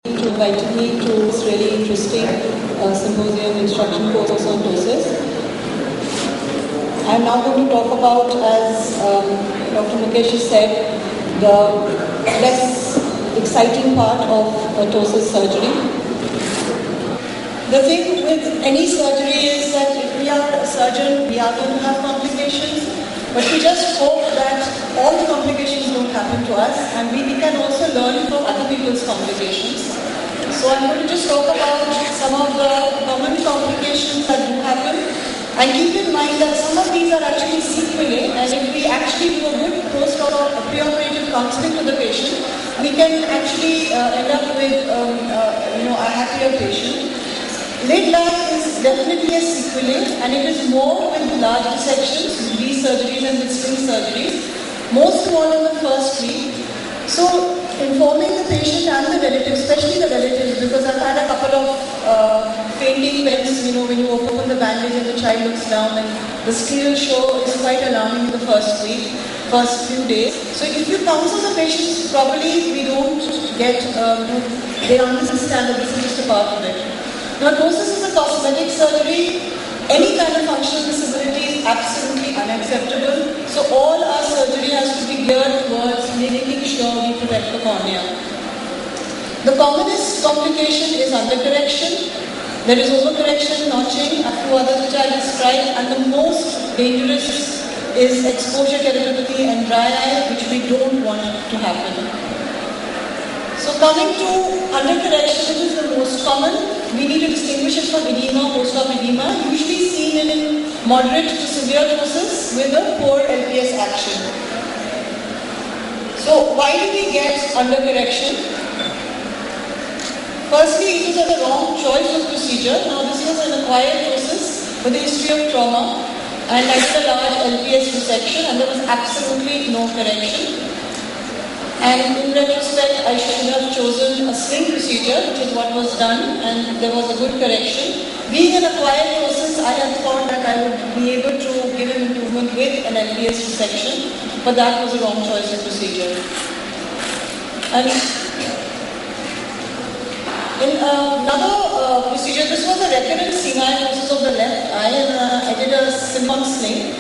To inviting me to this really interesting symposium instruction course on doses. I'm now going to talk about, as Dr. Mukesh said, the less exciting part of ptosis surgery. The thing with any surgery is that if we are a surgeon, we are going to have complications, but we just hope that all the complications don't happen to us, and we can also learn from other people's complications. So I'm going to just talk about some of the common complications that do happen, and keep in mind that some of these are actually sequelae, and if we actually do a good preoperative counseling to the patient, we can actually end up with a happier patient. Late life is definitely a sequelae, and it is more with large dissections, these surgeries and with sling surgeries, most of all in the first week. So informing the patient and the relatives, especially the relatives, because I've had a couple of fainting events, when you open the bandage and the child looks down, and the scleral show is quite alarming in the first week, first few days. So if you counsel the patients properly, we don't get, they understand that this is just a part of it. Now, ptosis is a cosmetic surgery. Any kind of functional disability is absolutely unacceptable. So all our surgery has to be geared towards making sure we protect the cornea. The commonest complication is undercorrection. There is overcorrection, notching, a few others which I described, and the most dangerous is exposure keratopathy and dry eye, which we don't want to happen. So coming to undercorrection, which is the most common, we need to distinguish it from edema, post-op edema, usually seen in moderate to severe ptosis with a poor LPS action. So why do we get undercorrection? Firstly, it was a wrong choice of procedure. Now this was an acquired ptosis with a history of trauma, and I did a large LPS resection, and there was absolutely no correction. And in retrospect, I should have chosen a sling procedure, which is what was done, and there was a good correction. Being an acquired ptosis, I had thought that I would be able to give an improvement with an LPS resection, but that was a wrong choice of procedure. And in another procedure, this was a recurrent senile ptosis of the left eye, and I did a silicone sling.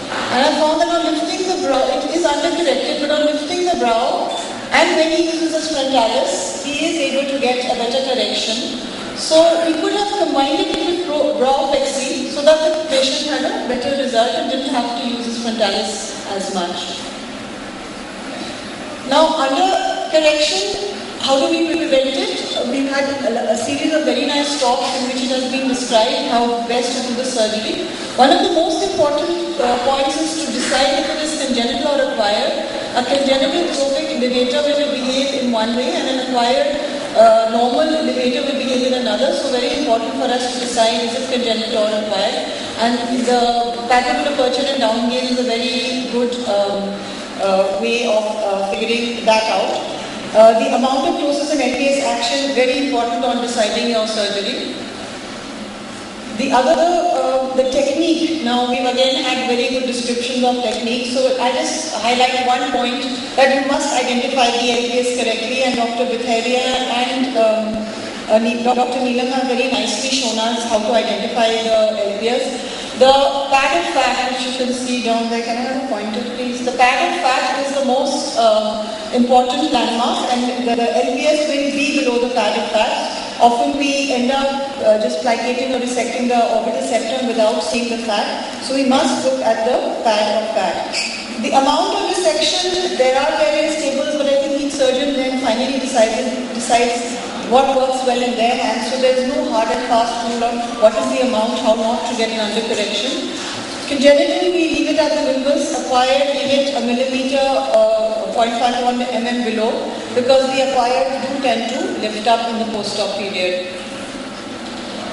And I found that on lifting the brow, it is undercorrected, but on lifting the brow, and when he uses his frontalis, he is able to get a better correction. So we could have combined it with brow plexi so that the patient had a better result and didn't have to use his frontalis as much. Now, undercorrection, how do we prevent it? We've had a series of very nice talks in which it has been described how best to do the surgery. One of the most important points is to decide if it is congenital or acquired. A congenital trophic levator will behave in one way, and an acquired normal levator will behave in another. So very important for us to decide is it congenital or acquired. And the palpebral aperture and down gaze is a very good way of figuring that out. The amount of ptosis and LPS action, very important on deciding your surgery. The other, the technique. Now we've again had very good descriptions of technique. So I just highlight one point that you must identify the LPS correctly, and Dr. Bithairia and Dr. Neelam have very nicely shown us how to identify the LPS. The pad of fat, which you can see down there, can I have a pointer please? The pad of fat is the most important landmark, and the LPS will be below the pad of fat. Often we end up just plicating or dissecting the orbital septum without seeing the fat. So we must look at the pad of fat. The amount of resection, there are various tables, but I think each surgeon then finally decides what works well in their hands. So there is no hard and fast rule on what is the amount, how not to get an undercorrection. Congenitally, we leave it at the wilbus. Acquired, leave it a millimeter, 0.51 mm below, because the acquired do tend to lift up in the post-op period.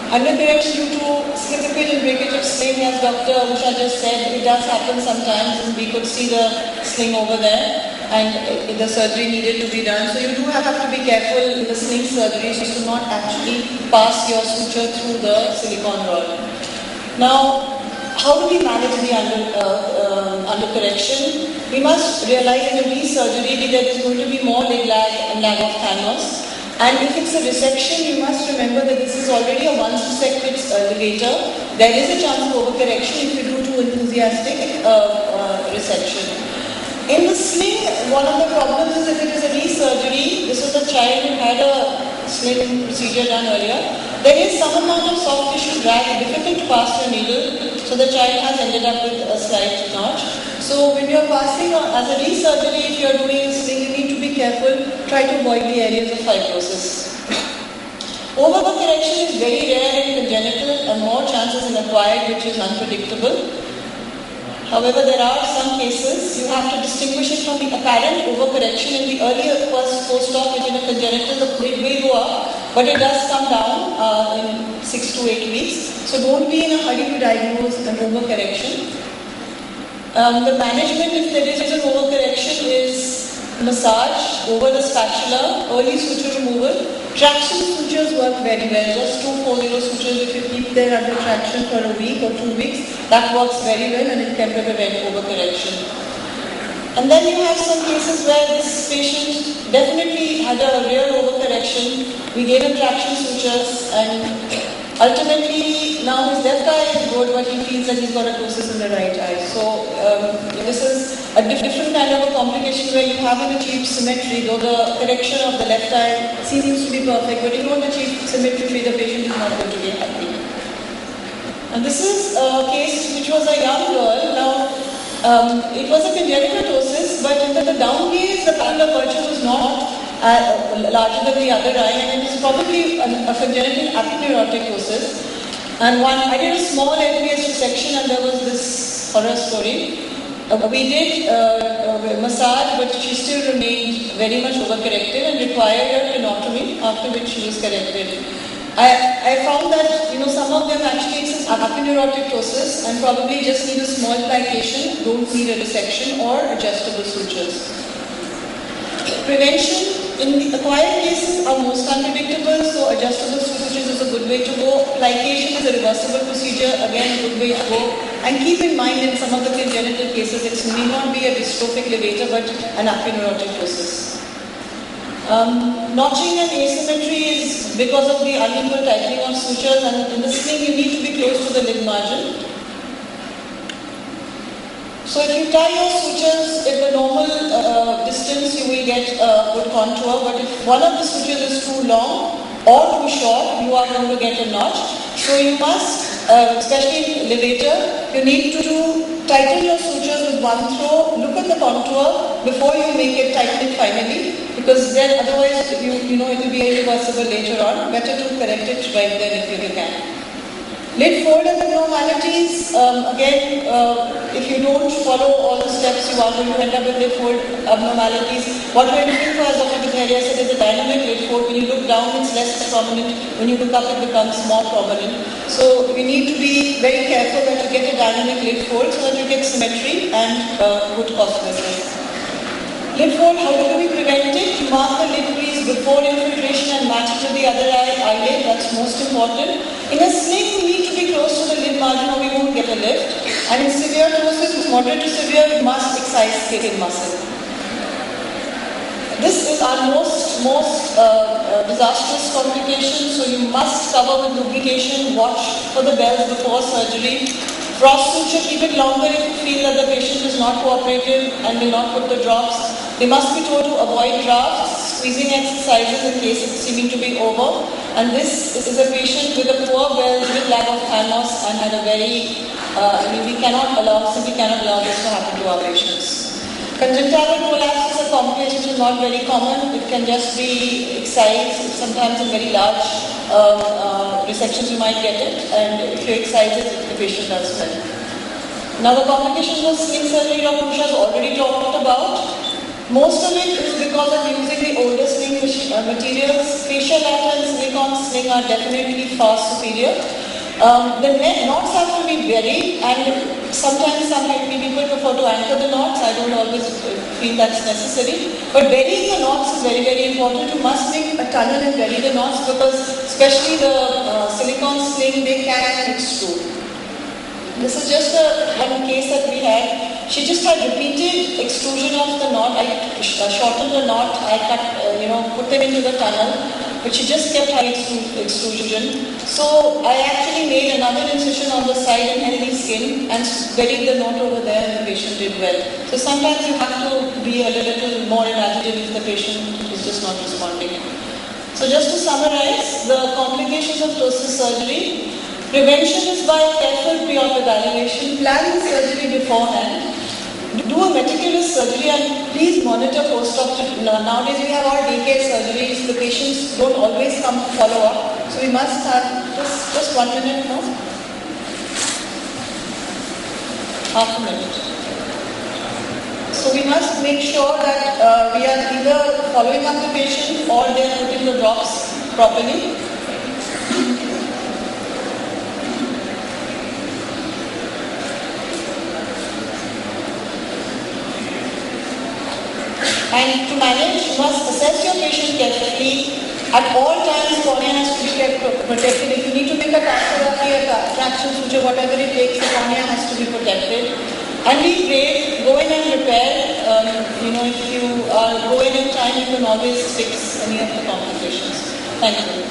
Undercorrection due to slippage and breakage of sling, as Dr. Usha just said, it does happen sometimes, and we could see the sling over there, and the surgery needed to be done. So you do have to be careful in the sling surgery so to not actually pass your suture through the silicone rod. Now, how do we manage the undercorrection? We must realize in every surgery that there is going to be more leg lag and lag of thanos. And if it's a resection, you must remember that this is already a once resected levator. There is a chance of overcorrection if you do too enthusiastic resection. In the sling, one of the problems is if it is a re-surgery, this was a child who had a sling procedure done earlier, there is some amount of soft tissue drag, difficult to pass your needle, so the child has ended up with a slight notch. So when you're passing as a re-surgery, if you're doing a sling, you need to be careful, try to avoid the areas of fibrosis. Overcorrection is very rare in congenital and more chances in acquired, which is unpredictable. However, there are some cases you have to distinguish it from the apparent overcorrection. In the earlier post-op, which in a congenital, it will go up, but it does come down in 6 to 8 weeks. So don't be in a hurry to diagnose an overcorrection. The management, if there is an overcorrection, is massage over the spatula, early suture removal. Traction sutures work very well. Just 240 sutures, if you keep there under traction for a week or 2 weeks, that works very well and it can prevent overcorrection. And then you have some cases where this patient definitely had a real overcorrection. We gave him traction sutures and ultimately now his left eye is good, but he feels that he's got a ptosis in the right eye. So this is a different kind of a complication where you haven't achieved symmetry, though the correction of the left eye seems to be perfect, but you don't achieve symmetry, the patient is not going to be happy. And this is a case which was a young girl. Now, it was a congenital ptosis, but in the down gaze, the papular aperture was not larger than the other eye, and it was probably a congenital apneurotic ptosis. And I did a small LPS resection, and there was this horror story. We did massage, but she still remained very much overcorrected and required a tenotomy, after which she was corrected. I found that some of them actually it's an apneurotic ptosis and probably just need a small plication, don't need a resection or adjustable sutures. Prevention in the acquired cases are most unpredictable, so adjustable sutures is a good way to go. Plication is a reversible procedure, again a good way to go. And keep in mind in some of the congenital cases, it may not be a dystrophic levator but an apneurotic ptosis. Notching and asymmetry is because of the unequal tightening of sutures, and in the sling you need to be close to the lid margin. So if you tie your sutures at the normal distance, you will get a good contour, but if one of the sutures is too long or too short, you are going to get a notch. So you must, especially in levator, you need to tighten your sutures with one throw, look at the contour before you make it tighten finally, because then otherwise it will be irreversible later on. Better to correct it right then if you can. Lid fold abnormalities, again, if you don't follow all the steps, you are going to end up with lid fold abnormalities. What we're looking for, as Dr. Bhattaria said, is a dynamic lid fold. When you look down, it's less prominent. When you look up, it becomes more prominent. So you need to be very careful that you get a dynamic lid fold so that you get symmetry and good cosmesis. Lid fold, how do we prevent it? You mark the lid crease before infiltration and match it to the other eyelid. That's most important. In a sling, we need to be close to the lid margin or we won't get a lift. And in severe ptosis, moderate to severe, we must excise skin muscle. This is our most disastrous complication, so you must cover with lubrication, watch for the bells before surgery. Frost suture, keep it longer if you feel that the patient is not cooperative and will not put the drops. They must be told to avoid drafts, squeezing exercises in case it's seeming to be over. And this is a patient with a poor bell, with lack of thanos, and had a very, we simply cannot allow this to happen to our patients. Conjunctival prolapse is a complication which is not very common. It can just be excised. Sometimes in very large resections you might get it, and if you excise it, the patient does well. Now the complications of sling surgery, Dr. Usha has already talked about. Most of it is because of using the older sling materials. Fascia lata and silicone sling are definitely far superior. The knots have to be buried, and sometimes some people prefer to anchor the knots. I don't always feel that's necessary. But burying the knots is very, very important. You must make a tunnel and bury the knots because especially the silicone sling, they can extrude. This is just one case that we had. She just had repeated extrusion of the knot. I shortened the knot. I cut, put them into the tunnel. but she just kept having extrusion. So I actually made another incision on the side in healthy skin and buried the knot over there, and the patient did well. So sometimes you have to be a little more imaginative if the patient is just not responding. So just to summarize, the complications of ptosis surgery: prevention is by careful pre-op evaluation, planning surgery beforehand, do a meticulous surgery, and please monitor post-op. Nowadays we have all daycare surgeries, the patients don't always come to follow up, so we must have just 1 minute now. Half a minute. So we must make sure that we are either following up the patient or they are putting the drops properly. And to manage, you must assess your patient carefully. At all times, cornea has to be kept protected. If you need to make a capsulorrhaphy, a traction suture, whatever it takes, the cornea has to be protected. And be brave, go in and repair. If you go in time, you can always fix any of the complications. Thank you.